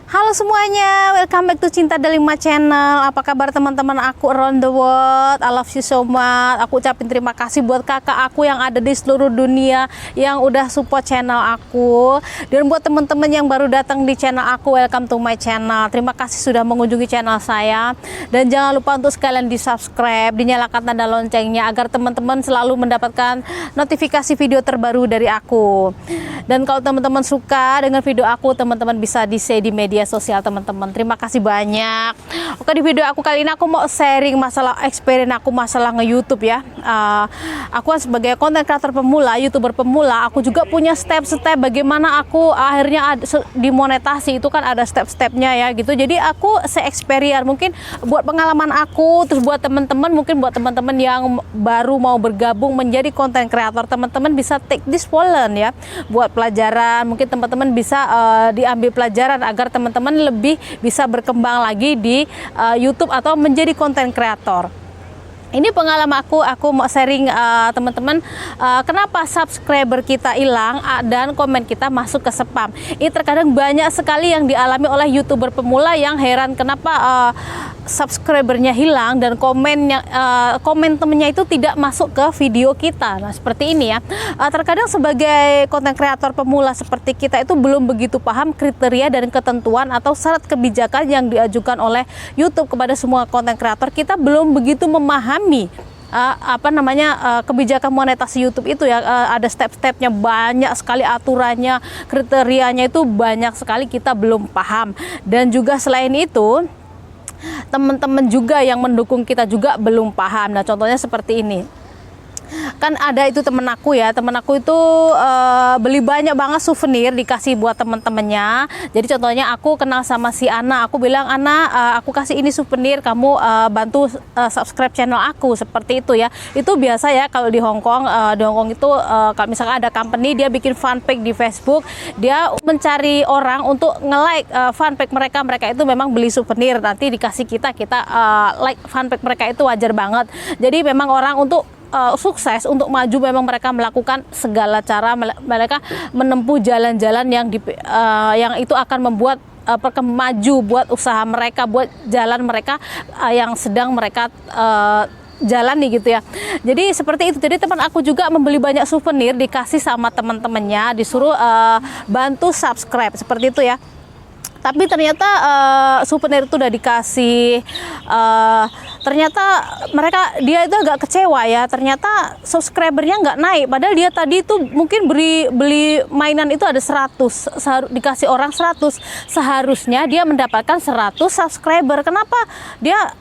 Halo semuanya, welcome back to Cinta Delima Channel. Apa kabar teman-teman aku around the world? I love you so much. Aku ucapin terima kasih buat kakak aku yang ada di seluruh dunia yang udah support channel aku. Dan buat teman-teman yang baru datang di channel aku, welcome to my channel. Terima kasih sudah mengunjungi channel saya. Dan jangan lupa untuk sekalian di subscribe, dinyalakan tanda loncengnya agar teman-teman selalu mendapatkan notifikasi video terbaru dari aku. Dan kalau teman-teman suka dengan video aku, teman-teman bisa di-share di media sosial teman-teman. Terima kasih banyak. Oke, di video aku kali ini aku mau sharing masalah experience aku masalah nge-YouTube ya. Aku sebagai konten kreator pemula, YouTuber pemula, aku juga punya step-step bagaimana aku akhirnya dimonetasi. Itu kan ada step-stepnya ya gitu. Jadi aku se-experience mungkin buat pengalaman aku, terus buat teman-teman, mungkin buat teman-teman yang baru mau bergabung menjadi konten kreator, teman-teman bisa take this Poland ya. Buat pelajaran, mungkin teman-teman bisa diambil pelajaran agar teman-teman lebih bisa berkembang lagi di YouTube atau menjadi konten kreator. Ini pengalaman aku mau sharing teman-teman, kenapa subscriber kita hilang dan komen kita masuk ke spam. Ini terkadang banyak sekali yang dialami oleh YouTuber pemula yang heran kenapa subscribernya hilang dan komen temennya itu tidak masuk ke video kita. Nah seperti ini ya. Terkadang sebagai konten kreator pemula seperti kita itu belum begitu paham kriteria dan ketentuan atau syarat kebijakan yang diajukan oleh YouTube kepada semua konten kreator. Kita belum begitu memahami kebijakan monetasi YouTube itu ya. Ada step-stepnya, banyak sekali aturannya, kriterianya itu banyak sekali, kita belum paham. Dan juga selain itu teman-teman juga yang mendukung kita juga belum paham. Nah contohnya seperti ini. Kan ada itu temen aku itu beli banyak banget souvenir dikasih buat temen-temennya. Jadi contohnya aku kenal sama si Ana, aku bilang Ana, aku kasih ini souvenir, kamu bantu subscribe channel aku, seperti itu ya. Itu biasa ya kalau di Hong Kong. Di Hong Kong itu kalau misalkan ada company dia bikin fanpage di Facebook, dia mencari orang untuk nge-like fanpage mereka itu memang beli souvenir, nanti dikasih kita like fanpage mereka, itu wajar banget. Jadi memang orang untuk sukses, untuk maju memang mereka melakukan segala cara, mereka menempuh jalan-jalan yang itu akan membuat maju buat usaha mereka, buat jalan mereka yang sedang mereka jalani gitu ya. Jadi seperti itu. Jadi teman aku juga membeli banyak souvenir, dikasih sama teman-temannya, disuruh bantu subscribe, seperti itu ya. Tapi ternyata souvenir itu udah dikasih, ternyata dia itu agak kecewa ya. Ternyata subscribernya nggak naik, padahal dia tadi itu mungkin beli mainan itu ada 100, dikasih orang 100, seharusnya dia mendapatkan 100 subscriber. Kenapa dia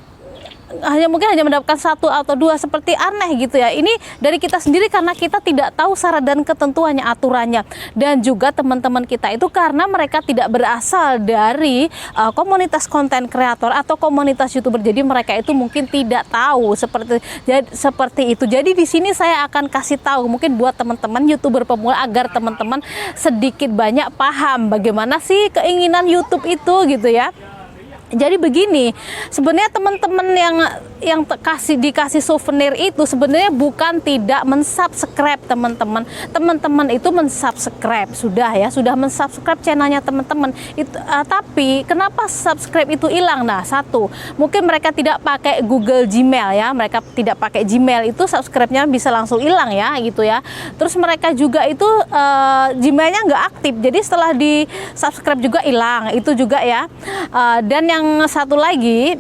mungkin hanya mendapatkan 1 atau 2, seperti aneh gitu ya. Ini dari kita sendiri karena kita tidak tahu syarat dan ketentuannya, aturannya. Dan juga teman-teman kita itu karena mereka tidak berasal dari komunitas konten kreator atau komunitas YouTuber, jadi mereka itu mungkin tidak tahu seperti itu. Jadi di sini saya akan kasih tahu mungkin buat teman-teman YouTuber pemula agar teman-teman sedikit banyak paham bagaimana sih keinginan YouTube itu gitu ya. Jadi begini, sebenarnya teman-teman yang dikasih souvenir itu sebenarnya bukan tidak mensubscribe teman-teman. Teman-teman itu mensubscribe sudah mensubscribe channelnya teman-teman. Tapi kenapa subscribe itu hilang? Nah, satu, mungkin mereka tidak pakai Google Gmail ya. Mereka tidak pakai Gmail, itu subscribe-nya bisa langsung hilang ya gitu ya. Terus mereka juga itu Gmailnya nggak aktif. Jadi setelah di subscribe juga hilang. Itu juga ya. Dan yang satu lagi,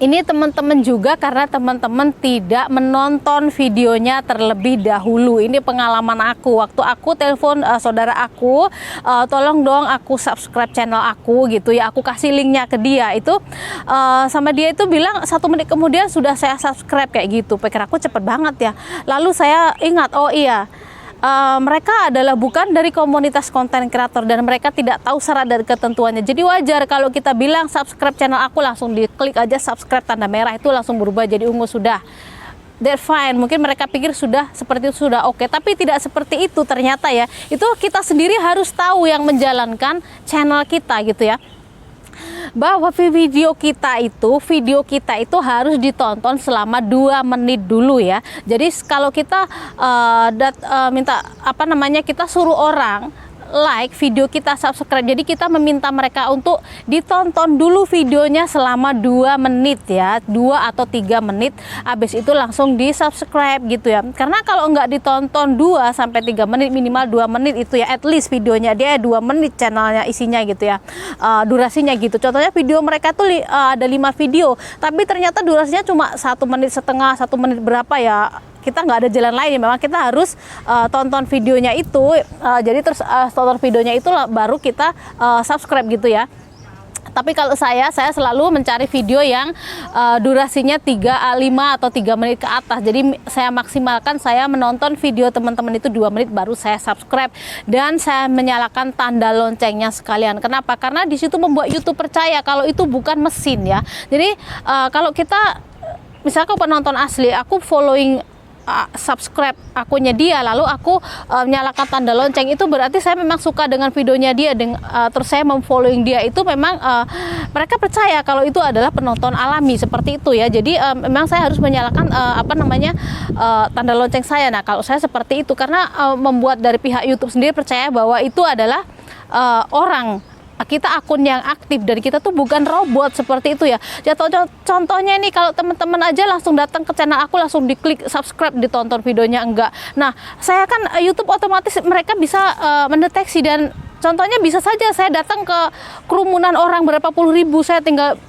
ini teman-teman juga karena teman-teman tidak menonton videonya terlebih dahulu. Ini pengalaman aku, waktu aku telepon saudara aku, tolong dong aku subscribe channel aku gitu ya. Aku kasih linknya ke dia, itu sama dia itu bilang 1 menit kemudian sudah saya subscribe kayak gitu. Pikir aku cepet banget ya. Lalu saya ingat, oh iya, mereka adalah bukan dari komunitas konten kreator dan mereka tidak tahu syarat dan ketentuannya. Jadi wajar kalau kita bilang subscribe channel aku, langsung diklik aja subscribe, tanda merah itu langsung berubah jadi ungu, sudah. That's fine. Mungkin mereka pikir sudah seperti itu sudah oke, tapi tidak seperti itu ternyata ya. Itu kita sendiri harus tahu yang menjalankan channel kita gitu ya. bahwa video kita itu harus ditonton selama 2 menit dulu ya. Jadi kalau kita minta kita suruh orang like video kita, subscribe. Jadi kita meminta mereka untuk ditonton dulu videonya selama 2 menit ya, 2 atau 3 menit, habis itu langsung di subscribe gitu ya. Karena kalau nggak ditonton 2 sampai 3 menit, minimal 2 menit itu ya, at least videonya dia 2 menit channelnya isinya gitu ya, durasinya gitu. Contohnya video mereka tuh ada 5 video, tapi ternyata durasinya cuma 1,5 menit, 1 menit berapa ya, kita nggak ada jalan lain, memang kita harus tonton videonya itu. Jadi terus tonton videonya itu baru kita subscribe gitu ya. Tapi kalau saya selalu mencari video yang durasinya 5 atau 3 menit ke atas. Jadi saya maksimalkan, saya menonton video teman-teman itu 2 menit baru saya subscribe, dan saya menyalakan tanda loncengnya sekalian. Kenapa? Karena di situ membuat YouTube percaya kalau itu bukan mesin ya. Jadi kalau kita misalkan penonton asli, aku following subscribe akunnya dia, lalu aku menyalakan tanda lonceng, itu berarti saya memang suka dengan videonya dia, terus saya memfollowing dia, itu memang mereka percaya kalau itu adalah penonton alami seperti itu ya. Jadi memang saya harus menyalakan tanda lonceng saya. Nah kalau saya seperti itu karena membuat dari pihak YouTube sendiri percaya bahwa itu adalah kita akun yang aktif dan kita tuh bukan robot seperti itu ya. Contohnya ini, kalau teman-teman aja langsung datang ke channel aku, langsung diklik subscribe, ditonton videonya enggak. Nah, saya kan YouTube otomatis mereka bisa mendeteksi, dan contohnya bisa saja saya datang ke kerumunan orang berapa puluh ribu, saya tinggal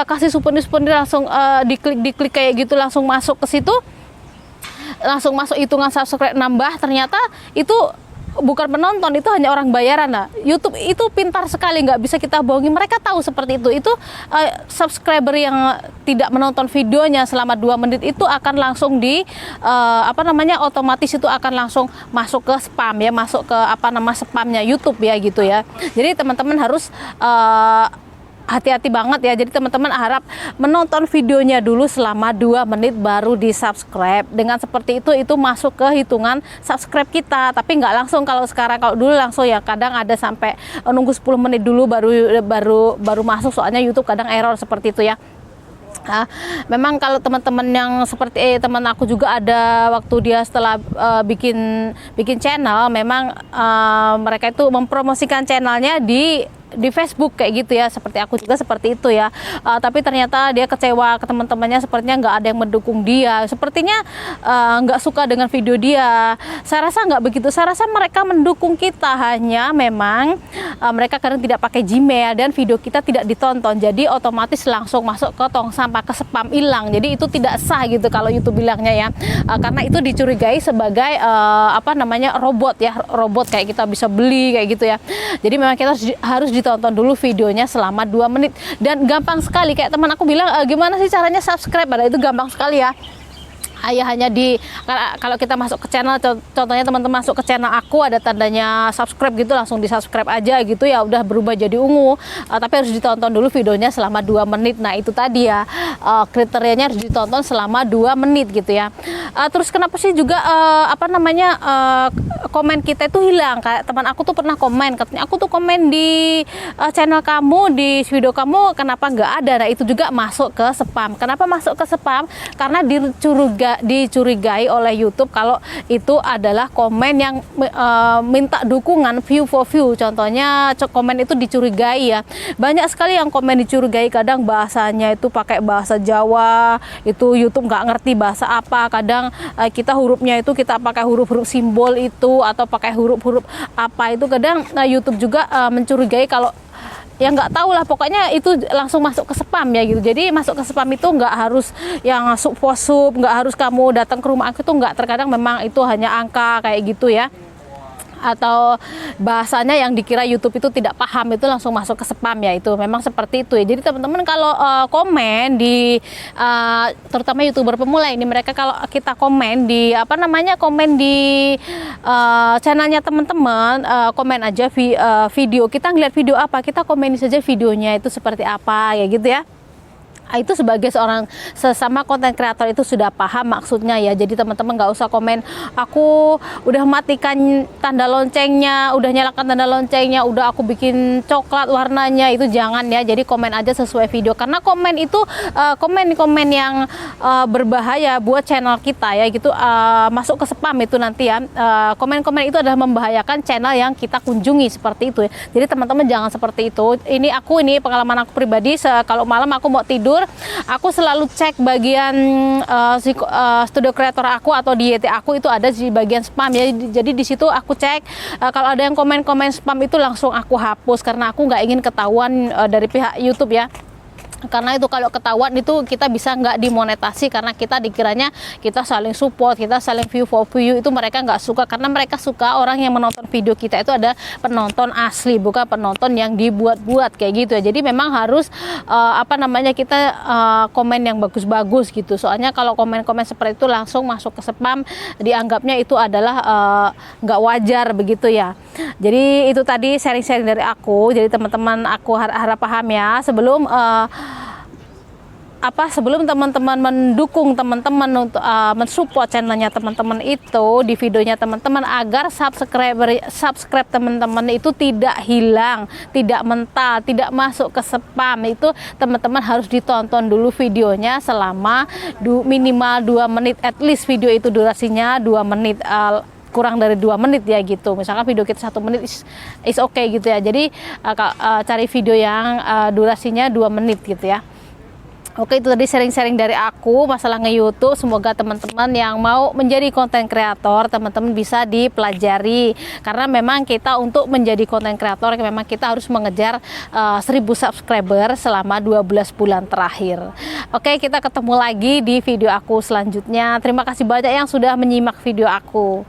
kasih souvenir langsung diklik kayak gitu, langsung masuk ke situ, langsung masuk hitungan subscribe nambah, ternyata itu bukan penonton, itu hanya orang bayaran. Nah, YouTube itu pintar sekali, nggak bisa kita bohongi, mereka tahu seperti itu. Itu subscriber yang tidak menonton videonya selama 2 menit itu akan langsung otomatis itu akan langsung masuk ke spam ya, masuk ke spamnya YouTube ya gitu ya. Jadi teman-teman harus hati-hati banget ya. Jadi teman-teman harap menonton videonya dulu selama 2 menit baru di subscribe. Dengan seperti itu masuk ke hitungan subscribe kita. Tapi nggak langsung kalau sekarang. Kalau dulu langsung ya, kadang ada sampai nunggu 10 menit dulu baru masuk, soalnya YouTube kadang error seperti itu ya. Memang kalau teman-teman yang seperti teman aku juga ada, waktu dia setelah bikin channel, memang mereka itu mempromosikan channelnya di Facebook kayak gitu ya, seperti aku juga seperti itu ya. Tapi ternyata dia kecewa ke teman-temannya, sepertinya nggak ada yang mendukung dia, sepertinya nggak suka dengan video dia. Saya rasa nggak begitu, saya rasa mereka mendukung kita, hanya memang mereka kadang tidak pakai Gmail dan video kita tidak ditonton, jadi otomatis langsung masuk ke tong sampah, ke spam, hilang. Jadi itu tidak sah gitu kalau YouTube bilangnya ya, karena itu dicurigai sebagai robot ya, robot kayak kita bisa beli kayak gitu ya. Jadi memang kita harus ditonton dulu videonya selama 2 menit, dan gampang sekali. Kayak teman aku bilang, gimana sih caranya subscribe? Padahal itu gampang sekali ya. Hanya kalau kita masuk ke channel, contohnya teman-teman masuk ke channel aku, ada tandanya subscribe gitu, langsung di subscribe aja gitu ya, udah berubah jadi ungu. Tapi harus ditonton dulu videonya selama 2 menit. Nah itu tadi ya, kriterianya harus ditonton selama 2 menit gitu ya. Terus kenapa sih juga komen kita itu hilang? Kayak teman aku tuh pernah komen, katanya aku tuh komen di channel kamu, di video kamu, kenapa nggak ada? Nah itu juga masuk ke spam. Kenapa masuk ke spam? Karena dicurigai oleh YouTube kalau itu adalah komen yang minta dukungan view for view. Contohnya komen itu dicurigai ya, banyak sekali yang komen dicurigai. Kadang bahasanya itu pakai bahasa Jawa, itu YouTube nggak ngerti bahasa apa. Kadang kita hurufnya itu kita pakai huruf-huruf simbol itu, atau pakai huruf-huruf apa itu. Kadang YouTube juga mencurigai kalau ya nggak tahu lah, pokoknya itu langsung masuk ke spam ya gitu. Jadi masuk ke spam itu nggak harus yang sub, nggak harus kamu datang ke rumah aku, itu nggak, terkadang memang itu hanya angka kayak gitu ya, atau bahasanya yang dikira YouTube itu tidak paham, itu langsung masuk ke spam ya. Itu memang seperti itu ya. Jadi teman-teman kalau komen di terutama YouTuber pemula ini, mereka kalau kita komen di komen di channelnya teman-teman, komen aja video, kita ngeliat video apa, kita komen saja videonya itu seperti apa ya gitu ya. Itu sebagai seorang sesama konten kreator itu sudah paham maksudnya ya. Jadi teman-teman nggak usah komen aku udah matikan tanda loncengnya, udah nyalakan tanda loncengnya, udah aku bikin coklat warnanya, itu jangan ya. Jadi komen aja sesuai video, karena komen itu komen-komen yang berbahaya buat channel kita ya gitu, masuk ke spam itu nanti ya. Komen-komen itu adalah membahayakan channel yang kita kunjungi seperti itu ya. Jadi teman-teman jangan seperti itu. Ini pengalaman aku pribadi, kalau malam aku mau tidur, aku selalu cek bagian studio kreator aku atau di YT aku itu ada di bagian spam ya. Jadi di situ aku cek, kalau ada yang komen-komen spam itu langsung aku hapus, karena aku nggak ingin ketahuan dari pihak YouTube ya. Karena itu kalau ketahuan itu kita bisa nggak dimonetasi, karena kita dikiranya kita saling support, kita saling view for view, itu mereka nggak suka, karena mereka suka orang yang menonton video kita itu ada penonton asli, bukan penonton yang dibuat-buat kayak gitu ya. Jadi memang harus kita komen yang bagus-bagus gitu, soalnya kalau komen-komen seperti itu langsung masuk ke spam, dianggapnya itu adalah nggak wajar begitu ya. Jadi itu tadi sharing-sharing dari aku. Jadi teman-teman aku harap paham ya, sebelum teman-teman mendukung teman-teman untuk mensupport channelnya teman-teman itu di videonya teman-teman, agar subscribe teman-teman itu tidak hilang, tidak mental, tidak masuk ke spam, itu teman-teman harus ditonton dulu videonya selama minimal 2 menit, at least video itu durasinya 2 menit, kurang dari 2 menit ya gitu. Misalkan video kita 1 menit is okay gitu ya. Jadi cari video yang durasinya 2 menit gitu ya. Oke, itu tadi sharing-sharing dari aku masalah nge-YouTube. Semoga teman-teman yang mau menjadi konten kreator, teman-teman bisa dipelajari. Karena memang kita untuk menjadi konten kreator, memang kita harus mengejar 1000 subscriber selama 12 bulan terakhir. Oke, kita ketemu lagi di video aku selanjutnya. Terima kasih banyak yang sudah menyimak video aku.